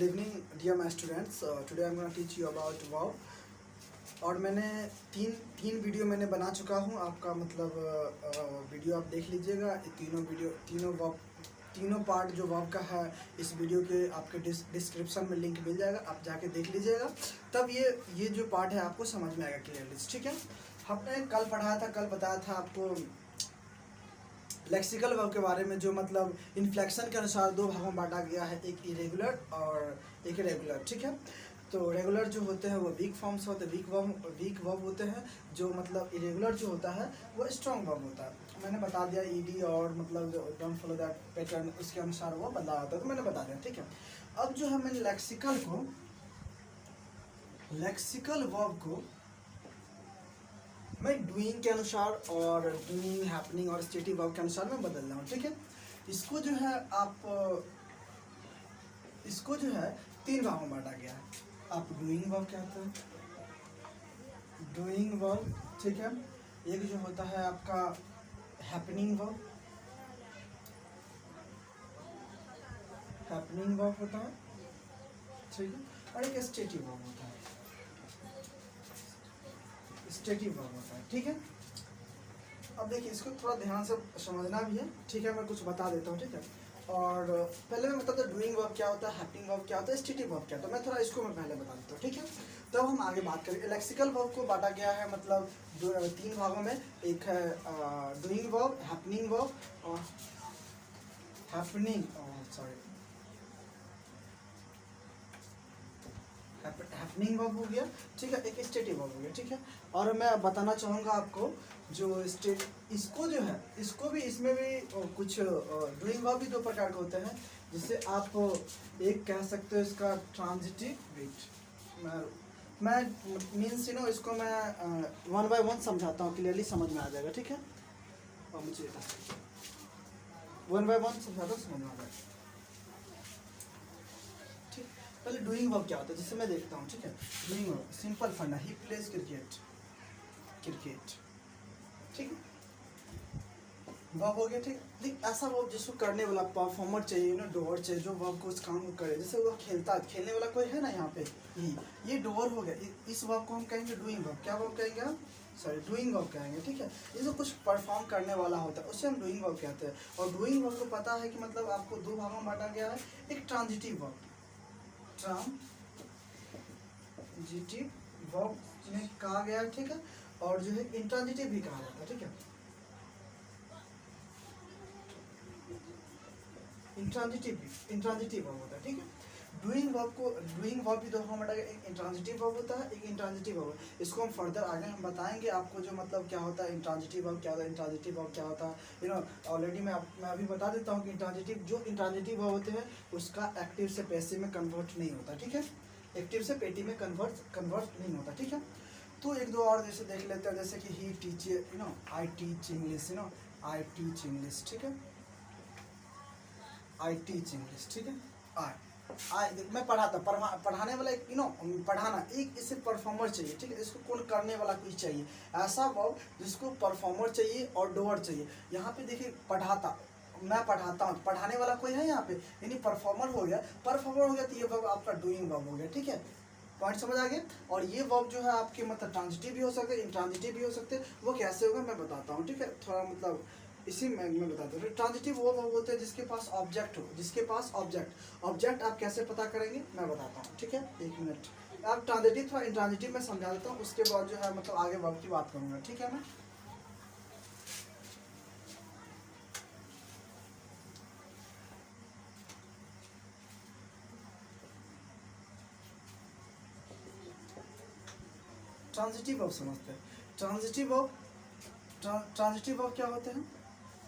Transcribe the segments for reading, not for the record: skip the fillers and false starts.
Good evening dear my students. Today I am gonna teach you about verb. और मैंने तीन video मैंने बना चुका हूँ। आपका मतलब वीडियो आप देख लीजिएगा। तीनों पार्ट जो वर्ब का है इस वीडियो के आपके डिस्क्रिप्शन में लिंक मिल जाएगा, आप जाके देख लीजिएगा। तब ये जो पार्ट है आपको समझ में आएगा क्लियरली, ठीक है। हमने कल पढ़ाया था, कल बताया था आपको लेक्सिकल वर्ब के बारे में, जो मतलब इन्फ्लेक्शन के अनुसार दो भागों में बांटा गया है, एक इरेगुलर और एक रेगुलर, ठीक है। तो रेगुलर जो होते हैं वो वीक फॉर्म्स होते हैं, वीक वर्ब होते हैं। जो मतलब इरेगुलर जो होता है वो स्ट्रॉन्ग वर्ब होता है। मैंने बता दिया ईडी और मतलब डोंट फॉलो दैट पैटर्न, उसके अनुसार वो बदला होता है, तो मैंने बता दिया, ठीक है। अब जो है मैंने लेक्सिकल वर्ब को मैं डूइंग के अनुसार और डूइंग, हैपनिंग और स्टेटिव वर्ब के अनुसार मैं बदल रहा हूँ, ठीक है। इसको जो है तीन भागों में बांटा गया है। आप डूइंग वर्ब कहते हैं, डूइंग वर्ब, ठीक है। एक जो होता है आपका हैपनिंग वर्ब, होता है, ठीक है। और एक स्टेटिव वर्ब होता है, ठीक है। अब देखिए, इसको थोड़ा ध्यान से समझना भी है, ठीक है। मैं कुछ बता देता हूँ, ठीक है। और पहले मैं बताता हूँ डूइंग वर्ब क्या होता है, हैपनिंग वर्ब क्या होता है, स्टेटिव वर्ब क्या होता है। मैं थोड़ा इसको मैं पहले बता देता हूँ, ठीक है। तब हम आगे बात करेंगे। लेक्सिकल वर्ब को बांटा गया है मतलब तीन भागों में। एक है डूइंग वर्ब, हैपनिंग वर्ब और हैपनिंग वर्ब हो गया, ठीक है। एक स्टेटिव वर्ब हो गया, ठीक है। और मैं बताना चाहूँगा आपको जो इसको जो है, इसमें भी कुछ डूइंग वर्ब भी दो प्रकार के होते हैं। जिसे आप एक कह सकते हो इसका ट्रांजिटिव, मैं मीन्स इसको मैं वन बाय वन समझाता हूँ, क्लियरली समझ में आ जाएगा, ठीक है। और मुझे वन बाय वन समझाता हूँ, समझ में आ जाएगा। पहले डूइंग वर्ब क्या होता है जिससे मैं देखता हूँ, ठीक है। डूइंग वर्ब सिंपल फंडा, ही प्लेज क्रिकेट, ठीक है। वर्ब हो गया, ठीक। ऐसा वर्ब जिसको करने वाला परफॉर्मर चाहिए ना, डोअर चाहिए, जो वर्ब को उस काम को करे। जैसे वो खेलने वाला कोई है ना, यहाँ पे ये डोअर हो गया। इस वर्ब को हम कहेंगे डूइंग वर्ब। क्या वर्ब कहेंगे हम? सॉरी, डूइंग वर्ब कहेंगे, ठीक है। ये जो कुछ परफॉर्म करने वाला होता है उसे हम डूइंग वर्ब कहते हैं। और डूइंग वर्ब को पता है कि मतलब आपको दो भागों में बांटा गया है। एक ट्रांजिटिव वर्ब, में कहा गया है, ठीक है। और जो है इंट्रांजिटिव भी कहा जाता है, ठीक है। इंट्रांजिटिव वर्ब होता है, ठीक है। डूइंग वर्ब भी दो भागों में बांटा गया। एक इंट्रांजिटिव वर्ब होता है, एक इंट्रांजिटिव वर्ब। इसको हम फर्दर आगे हम बताएंगे आपको, जो मतलब क्या होता है इंट्रांजिटिव वर्ब क्या होता है, इंट्रांजिटिव वर्ब क्या होता है। ऑलरेडी मैं अभी बता देता हूँ कि इंट्रांजिटिव वर्ब होते हैं उसका एक्टिव से पैसिव में कन्वर्ट नहीं होता, ठीक है। एक्टिव से पेटिव में कन्वर्ट नहीं होता, ठीक है। तो एक दो और जैसे देख लेते हैं, जैसे कि he teach I teach English, I teach English, ठीक है। आई टीच इंग्लिश, ठीक है। मैं पढ़ाता, पढ़ाने वाला एक पढ़ाना, एक इसे परफॉर्मर चाहिए, ठीक है। इसको कौन करने वाला कोई चाहिए, ऐसा वर्ब जिसको परफॉर्मर चाहिए और डोअर चाहिए। यहाँ पे देखिए पढ़ाता, मैं पढ़ाता हूँ, पढ़ाने वाला कोई है यहाँ पे, यानी परफॉर्मर हो गया। तो ये वर्ब आपका डूइंग वर्ब हो गया, ठीक है। पॉइंट समझ आ गया। और ये वर्ब जो है आपके मतलब ट्रांजिटिव भी हो सकते हैं, इंट्रांजिटिव भी हो सकते हैं। वो कैसे होगा मैं बताता हूँ, ठीक है। थोड़ा मतलब इसी में बताता हूँ। ट्रांजिटिव वो वर्ब होते हैं जिसके पास ऑब्जेक्ट हो, ऑब्जेक्ट आप कैसे पता करेंगे मैं बताता हूँ, ठीक है। एक मिनट, आप ट्रांजिटिव थोड़ा इंट्रांजिटिव में समझा देता हूँ, उसके बाद जो है मतलब आगे वर्ब की बात करूँगा, ठीक है। मैं ट्रांजिटिव वर्ब समझते हैं। ट्रांजिटिव वर्ब क्या होते हैं?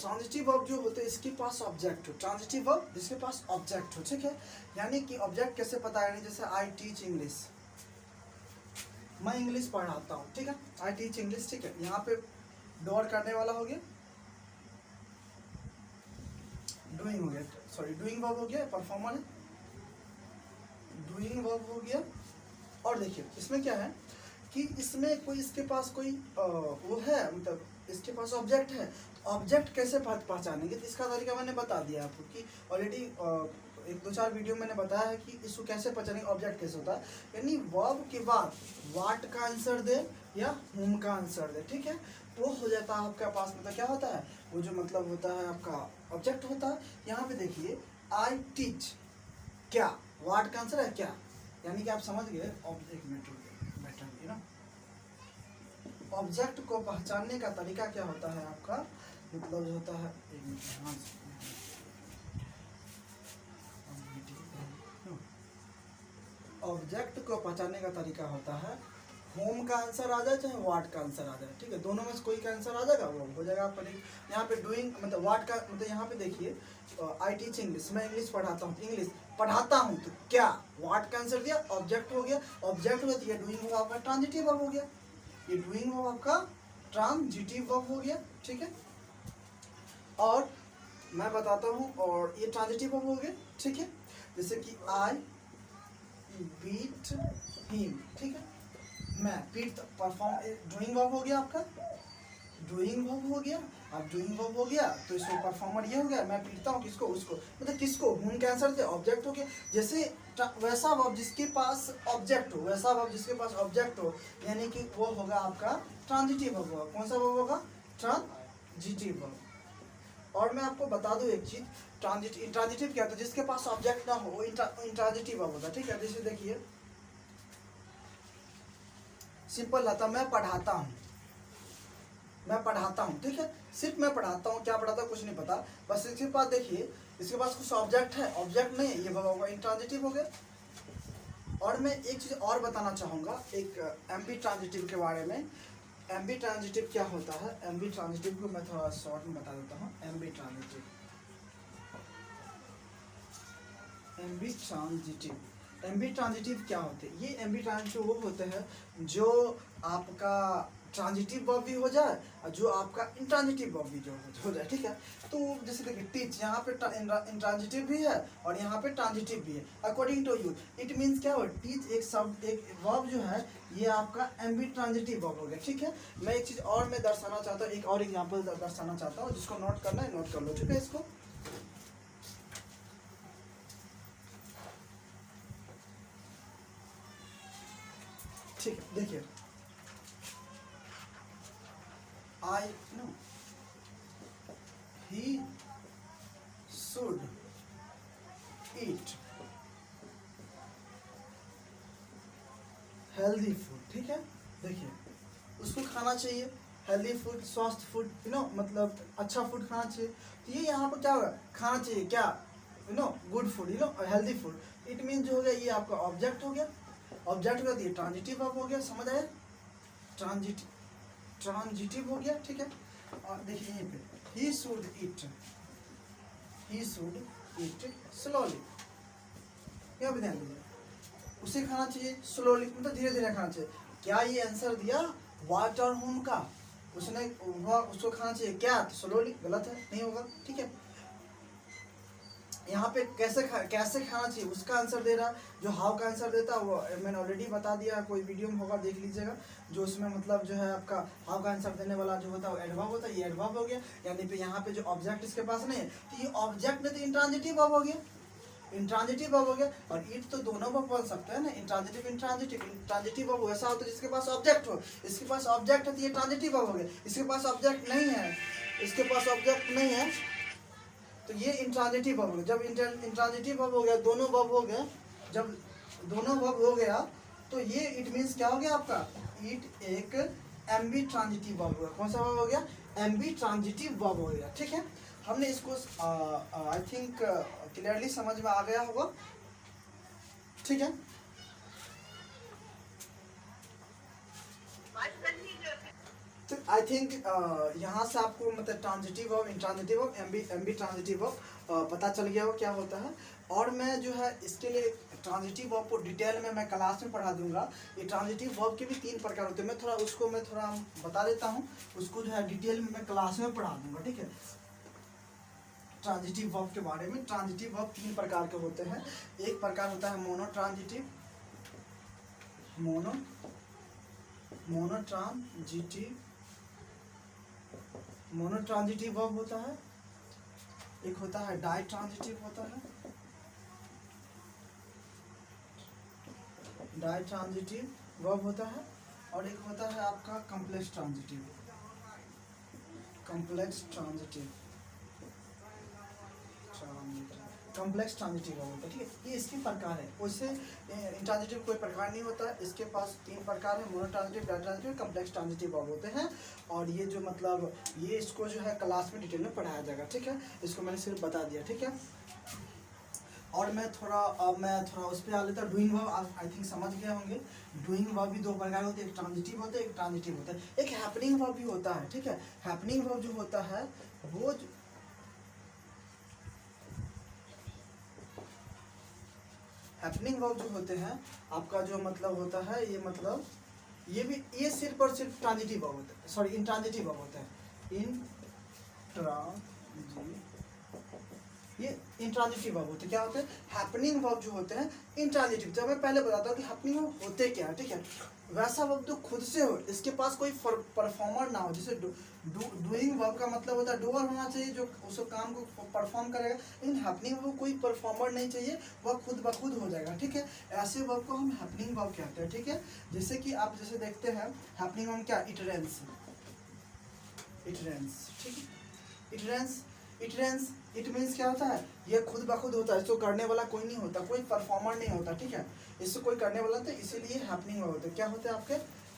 ट्रांजिटिव वर्ब जो होते हैं इसके पास ऑब्जेक्ट हो, ट्रांजिटिव वर्ब जिसके पास ऑब्जेक्ट हो, ठीक है। यानी कि ऑब्जेक्ट कैसे पता है, जैसे आई टीच इंग्लिश, मैं इंग्लिश पढ़ाता हूँ, ठीक है। आई टीच इंग्लिश, ठीक है। यहाँ पे डोअर करने वाला हो गया, डूइंग हो गया, सॉरी डूइंग वर्ब हो गया, परफॉर्मर है, डूइंग वर्ब हो गया। और देखिए इसमें क्या है कि इसमें कोई इसके पास कोई वो है, मतलब इसके पास ऑब्जेक्ट है। ऑब्जेक्ट कैसे पहचानेंगे, तो इसका तरीका मैंने बता दिया आपको कि ऑलरेडी एक दो चार वीडियो मैंने बताया है कि इसको कैसे पहचानेंगे, ऑब्जेक्ट कैसे होता है। यानी वर्ब के बाद वाट का आंसर दे या हुम का आंसर दे, ठीक है, वो हो जाता है आपके पास। मतलब क्या होता है, वो जो मतलब होता है आपका ऑब्जेक्ट होता है। यहाँ पे देखिए आई टीच, क्या वाट का आंसर है क्या, यानी कि आप समझ गए। एक मिनट बैठिए ना। ऑब्जेक्ट को पहचानने का तरीका क्या होता है आपका, मतलब जो होता है, एक मिनट, ऑब्जेक्ट को पहचानने का तरीका होता है होम का आंसर आ जाए चाहे वाट का आंसर आ जाए, ठीक है, दोनों में से कोई का आंसर आ जाएगा वो हो जाएगा आपका। यहाँ पे डूइंग मतलब वाट का मतलब यहाँ पे देखिए आई टीच इंग्लिश, मैं इंग्लिश पढ़ाता हूँ, इंग्लिश पढ़ाता हूँ, तो क्या वाट का आंसर दिया, ऑब्जेक्ट हो गया। ऑब्जेक्ट हो तो ये डूइंग होगा आपका ट्रांजिटिव वर्ब हो गया, ये डूइंग होगा आपका ट्रांजिटिव वर्ब हो गया, ठीक है। और मैं बताता हूँ, और ये ट्रांजिटिव वर्ब हो गया, ठीक है। जैसे कि आई बीट हिम, ठीक है, मैं बीट परफॉर्म, डूइंग वर्ब हो गया आपका, डूइंग वर्ब हो गया। अब डूइंग वर्ब हो गया तो इसको परफॉर्मर ये हो गया, मैं पीटता हूँ किसको, उसको, मतलब किसको, हुम का आंसर थे, ऑब्जेक्ट हो गया। जैसे वैसा वर्ब जिसके पास ऑब्जेक्ट हो, वैसा वर्ब जिसके पास ऑब्जेक्ट हो, यानी कि वो होगा आपका ट्रांजिटिव वर्ब होगा। कौन सा वर्ब होगा, ट्रांजिटिव वर्ब। और मैं आपको बता दूं एक चीज, इंट्रांजिटिव क्या होता है, जिसके पास ऑब्जेक्ट ना हो वो इंट्रांजिटिव वर्ब होता है, ठीक है। जैसे देखिए सिंपल रहता, मैं पढ़ाता हूँ, मैं पढ़ाता हूँ, ठीक है, सिर्फ मैं पढ़ाता हूँ, क्या पढ़ाता हूँ कुछ नहीं पता, बस इसके पास देखिए, इसके पास कुछ ऑब्जेक्ट है, ऑब्जेक्ट नहीं है, ये वर्ब होगा, इंट्रांजिटिव हो गया। और मैं एक चीज और बताना चाहूँगा एक एमबी ट्रांजिटिव के बारे में। एमबी ट्रांजिटिव क्या होता है, एमबी ट्रांजिटिव को मैं थोड़ा शॉर्ट में बता देता हूँ। MB transitive, MB transitive, MB transitive क्या होते हैं, ये एमबी ट्रांजिटिव वो होते हैं जो आपका ट्रांजिटिव वर्ब भी हो जाए और जो आपका इंट्रांजिटिव वर्ब भी जो हो जाए, ठीक है। तो जैसे देखिए टीच, यहाँ पे इंट्रांजिटिव भी है और यहाँ पे ट्रांजिटिव भी है, according to you. It means क्या हो, टीच एक शब्द, एक वर्ब जो है ये आपका एमबी ट्रांजिटिव वर्ब हो गया, ठीक है। मैं एक चीज़ और मैं दर्शाना चाहता हूँ, एक और एग्जाम्पल दर्शाना चाहता हूँ, जिसको नोट करना है नोट कर लो, ठीक है। इसको ठीक, देखिए I know he should eat healthy food, ठीक है। देखिए उसको खाना चाहिए हेल्दी फूड, स्वस्थ फूड, यू नो, मतलब अच्छा फूड खाना चाहिए। तो ये यहाँ पर क्या होगा, खाना चाहिए क्या, you know, good food, you know, healthy food. It mean जो हो गया ये आपका ऑब्जेक्ट हो गया, ऑब्जेक्ट हो गया, ये ट्रांजिटिव वर्ब हो गया, समझ आया, ट्रांजिटिव हो गया, ठीक है। और देखिए यहीं पे he should eat, he should eat slowly, क्या भी ध्यान दीजिए, उसे खाना चाहिए स्लोली, मतलब धीरे धीरे खाना चाहिए। क्या ये आंसर दिया वाट और होम का, उसने उसको खाना चाहिए क्या, तो स्लोली, गलत है, नहीं होगा, ठीक है। यहाँ पे कैसे खाना चाहिए उसका आंसर दे रहा, जो हाउ का आंसर देता है वो मैंने ऑलरेडी बता दिया, कोई वीडियो में होगा देख लीजिएगा, जो उसमें मतलब जो है आपका हाउ का आंसर देने वाला जो होता है वो एडवर्ब होता है, ये एडवर्ब हो गया। यानी पे यहाँ पे जो ऑब्जेक्ट इसके पास नहीं है, तो ये ऑब्जेक्ट नहीं तो इंट्रांजिटिव वर्ब हो गया, इंट्रांजिटिव वर्ब हो गया। और इट तो दोनों वर्ब बन सकते हैं ना, इंट्रांजिटिव इंट्रांजिटिव वर्ब वैसा होता है जिसके पास ऑब्जेक्ट हो, इसके पास ऑब्जेक्ट है तो ये ट्रांजिटिव वर्ब हो गया, इसके पास ऑब्जेक्ट नहीं है, इसके पास ऑब्जेक्ट नहीं है तो ये इंट्रांजिटिव वर्ब हो गया। जब इंट्रांजिटिव वर्ब हो गया, दोनों वर्ब हो गया, जब दोनों वर्ब हो गया तो ये इट मीन्स क्या हो गया आपका, इट एक एमबी ट्रांजिटिव वर्ब हो गया। कौन सा वर्ब हो गया, एमबी ट्रांजिटिव वर्ब हो गया, ठीक है। हमने इसको आई थिंक क्लियरली समझ में आ गया होगा, ठीक है। तो आई थिंक यहाँ से आपको मतलब transitive verb, intransitive verb, MB transitive verb पता चल गया हो क्या होता है। और मैं जो है इसके लिए ट्रांजिटिव वर्ब को डिटेल में मैं क्लास में पढ़ा दूंगा। ये ट्रांजिटिव वर्ब के भी 3 प्रकार होते हैं, मैं थोड़ा बता देता हूँ, उसको जो है डिटेल में मैं क्लास में पढ़ा दूंगा, ठीक है। ट्रांजिटिव वर्ब के बारे में, ट्रांजिटिव वर्ब 3 प्रकार के होते हैं। एक प्रकार होता है mono transitive, mono transitive verb होता है, एक होता है डाई ट्रांजिटिव होता है, डाई ट्रांजिटिव वर्ब होता है, और एक होता है आपका complex transitive, complex transitive, complex transitive verb होता है, ठीक है। ये इसके प्रकार है, उससे इंट्रांजिटिव कोई प्रकार नहीं होता है। इसके पास 3 प्रकार है, mono transitive, di transitive, complex transitive verb होते हैं। और ये जो मतलब ये इसको जो है क्लास में डिटेल में पढ़ाया जाएगा, ठीक है। इसको मैंने सिर्फ बता दिया, ठीक है। और मैं थोड़ा उस पर आ लेता हूँ। डूइंग वर्ब आप आई थिंक समझ गए होंगे। डूइंग वर्ब भी 2 प्रकार होते हैं, एक ट्रांजिटिव होता है, एक ट्रांजिटिव होता है, एक हैपनिंग वर्ब भी होता है, ठीक है। हैपनिंग वर्ब जो होता है वो हैपनिंग वर्ब जो होते हैं आपका जो मतलब होता है ये मतलब ये सिर्फ और सिर्फ ट्रांजिटिव वर्ब होता है, सॉरी इंट्रांजिटिव वर्ब होता है। ये इंट्रांजिटिव वर्ब होते हैं। क्या होते हैं? हैपनिंग वर्ब जो होते हैं इंट्रांजिटिव। जब मैं पहले बताता हूँ कि हैपनिंग वर्ब होते क्या है, ठीक है। वैसा वर्ब जो खुद से हो, इसके पास कोई परफॉर्मर ना हो। जैसे डूइंग वर्ब का मतलब होता है डूअर होना चाहिए जो उस काम को परफॉर्म करेगा, लेकिन हैपनिंग वर्ब कोई परफॉर्मर नहीं चाहिए, वह खुद ब खुद हो जाएगा, ठीक है। ऐसे वर्ब को हम हैपनिंग वर्ब कहते हैं, ठीक है। जैसे कि आप जैसे देखते हैं हैपनिंग वर्ब क्या, इट रेन्स, ठीक है। इट मीन्स क्या होता है, ये खुद ब खुद होता है, इसको करने वाला कोई नहीं होता, कोई परफॉर्मर नहीं होता, ठीक है। इससे कोई करने वाला, तो इसीलिए हैपनिंग वर्ब होता है। क्या होता है आपके?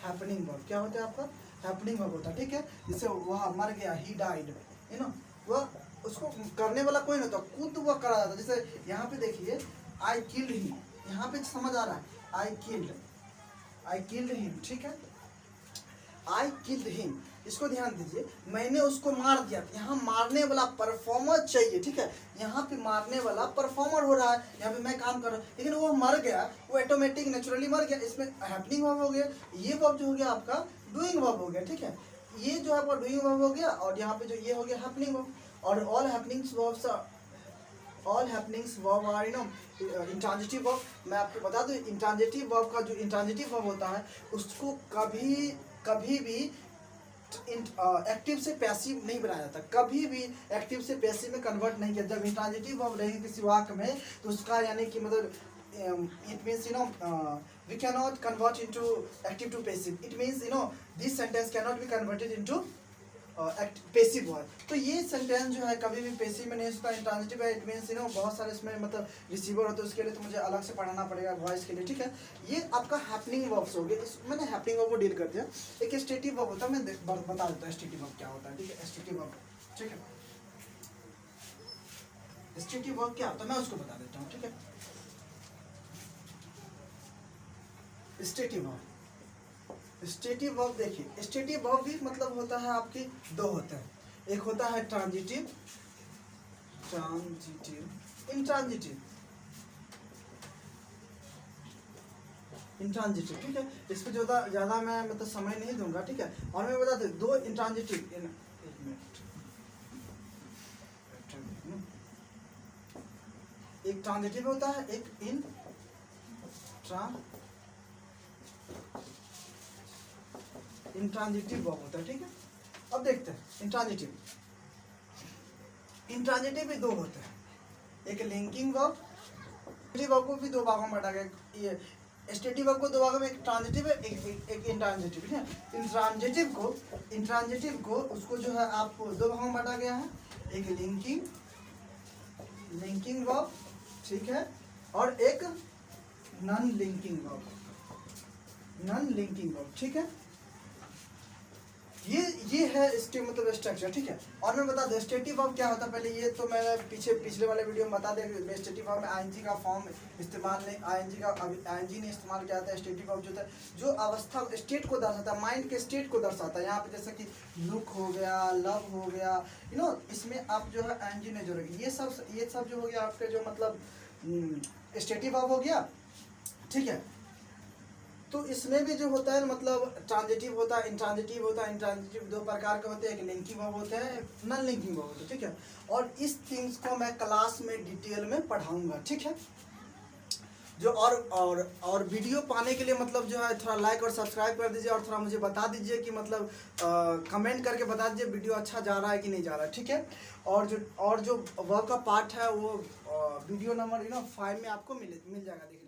Happening verb. क्या होता है आपका? हैपनिंग वर्ब होता है, ठीक है। जैसे वह मर गया, ही डाइड, यू नो, वह उसको करने वाला कोई नहीं होता, खुद वह करा जाता है। जैसे यहाँ पे देखिए, आई किल्ड हिम, यहाँ पे समझ आ रहा है, आई किल्ड हिम, ठीक है। आई किल्ड हिम, इसको ध्यान दीजिए, मैंने उसको मार दिया। यहाँ मारने वाला परफॉर्मर चाहिए, ठीक है। यहाँ पे मारने वाला परफॉर्मर हो रहा है, यहाँ पे मैं काम कर रहा हूँ, लेकिन वो मर गया, वो ऑटोमेटिक नेचुरली मर गया। इसमें हैपनिंग वर्ब हो गया। ये वर्ब जो हो गया आपका डूइंग वर्ब हो गया, ठीक है। ये जो आपका डूइंग वर्ब हो गया, और यहाँ पे जो ये हो गया हैपनिंग वर्ब। और all happenings verb are intransitive verb. मैं आपको बता दूं, इंट्रांजिटिव वर्ब का जो इंट्रांजिटिव वर्ब होता है उसको कभी भी एक्टिव से पैसिव नहीं बनाया जाता, कभी भी एक्टिव से पैसिव में कन्वर्ट नहीं किया। जब इंट्रांजिटिव वर्ब रहेगी किसी वाक्य में, तो उसका यानी कि मतलब it means we cannot convert into active to passive. It means this sentence cannot be converted into passive verb. तो ये सेंटेंस जो है कभी भी पैसिव में नहीं होता, इंट्रांजिटिव है। इट मीन्स बहुत सारे इसमें मतलब रिसीवर होते हैं, उसके लिए तो मुझे अलग से पढ़ाना पड़ेगा वॉइस के लिए, ठीक है। ये आपका हैपनिंग वर्ब्स हो गए। मैंने हैपनिंग वर्ब को डील कर दिया। एक स्टेटिव वर्ब होता है, मैं बता देता हूँ स्टेटिव वर्ब क्या होता है, ठीक है। स्टेटिव वर्ब, ठीक है। स्टेटिव वर्ब क्या होता है मैं उसको बता देता हूँ, ठीक है। स्टेटिव वर्ब देखिए, स्टेटिव वर्ब भी मतलब होता है आपके 2 होते हैं। एक होता है ट्रांजिटिव, इंट्रांजिटिव, ठीक है। इस पर ज़्यादा मैं मतलब समय नहीं दूंगा, ठीक है। और मैं बता दूं 2 इंट्रांजिटिव, एक ट्रांजिटिव होता है, एक इंट्रांजिटिव वर्ब होता है, ठीक है। अब देखते हैं इंट्रांजिटिव भी 2 होते हैं, एक लिंकिंग वर्ब। वर्ब को भी 2 भागों में बांटा गया। ये स्टेटिव वर्ब को 2 भागों में, एक ट्रांजिटिव है, एक इंट्रांजिटिव, ठीक है। इंट्रांजिटिव को उसको जो है आपको 2 भागों में बांटा गया है, एक लिंकिंग वर्ब, ठीक है, और एक नॉन लिंकिंग वर्ब, ठीक है। ये है इसके मतलब स्ट्रक्चर, ठीक है। और मैं बता दूं स्टेटिव वर्ब क्या होता है, पहले ये तो मैं पिछले वाले वीडियो में बता दें। स्टेटिव वर्ब में आईएनजी का फॉर्म इस्तेमाल नहीं, आईएनजी ने इस्तेमाल किया था। स्टेटिव वर्ब जो होता है जो अवस्था स्टेट को दर्शाता है, माइंड के स्टेट को दर्शाता है। यहाँ पे जैसे कि लुक हो गया, लव हो गया, इसमें आप जो है आईएनजी नहीं जोड़ेंगे। ये सब जो हो गया आपके जो मतलब स्टेटिव वर्ब हो गया, ठीक है। तो इसमें भी जो होता है मतलब ट्रांजिटिव होता है, इंट्रांजिटिव होता है। इंट्रांजिटिव 2 प्रकार के होते हैं, एक लिंकिंग वर्ब होते हैं, नॉन लिंकिंग वर्ब होते हैं, ठीक है। और इस थिंग्स को मैं क्लास में डिटेल में पढ़ाऊंगा, ठीक है। जो और वीडियो पाने के लिए मतलब जो है थोड़ा लाइक और सब्सक्राइब कर दीजिए, और थोड़ा मुझे बता दीजिए कि मतलब कमेंट करके बता दीजिए वीडियो अच्छा जा रहा है कि नहीं जा रहा है, ठीक है। और जो वर्ब का पार्ट है वो वीडियो नंबर 5 में आपको मिल जाएगा देखने।